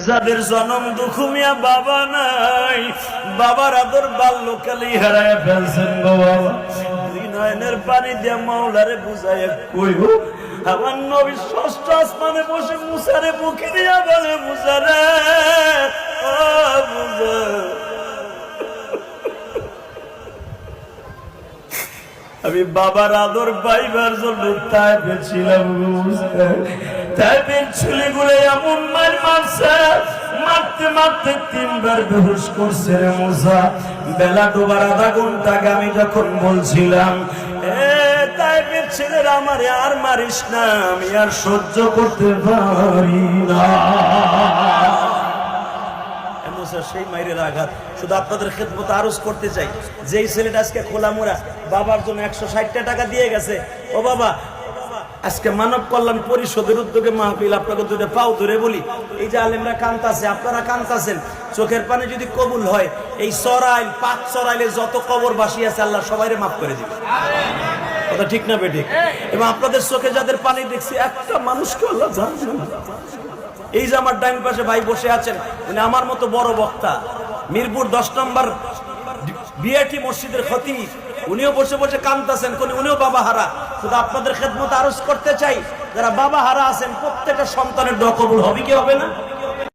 যাদের জনম দুঃখমিয়া বাবা নাই, বাবার আদর বাল্যকালেই হারায় ফেলছেন গো বাবা। দুই নয়নের পানি দিয়ে মাওলারে বুঝায় কইব, আমার নবী ষষ্ঠ আসমানে বসে মুসারে বুকে দিয়া বলে, মুসারে ও মুসা, আমি বাবার আদর পাইবার জন্য তাইফে ছিলাম। তাইফের ছেলেগুলো এমন মার মারছে, মারতে মারতে 3 বার বেহুশ করছে রে মুসা। বেলা ডোবার আধা ঘন্টা আগে আমি যখন বলছিলাম, তাইফের ছেলেরা আমারে আর মারিস না, আমি আর সহ্য করতে পারি না। সেই মাইরের আঘাত শুধু আপনাদের খেদমত আরজ করতে চাই, যেই ছেলেটা আজকে খোলা মোড়া বাবার জন্য 160 টাকা দিয়ে গেছে, ও বাবা আজকে মানব কল্যাণ পরিষদের উদ্যোগে মাহফিল, আপনাকে দুটো পাও ধরে বলি, এই যে আলেমরা কান্তাছে, আপনারা কান্তাছেন, চোখের পানি যদি কবুল হয়, এই চরাইল 5 চরাইলে যত কবরবাসী আছে আল্লাহ সবাইরে মাফ করে দিবে। কথা ঠিক না বেঠিক? এবং আপনাদের চোখে যাদের পানি দেখছি, একটা মানুষকে আল্লাহ জানেন। এই যে আমার ডাইন পাশে ভাই বসে আছেন, উনি আমার মতো বড় বক্তা, মিরপুর 10 নম্বর বিআইটি মসজিদের খতিব, উনিও বসে বসে কাঁদতেছেন, উনিও বাবা হারা। শুধু আপনাদের খেদমত আরজ করতে চাই, যারা বাবা হারা আছেন প্রত্যেকটা সন্তানের দোয়া কবুল হবে কি হবে না?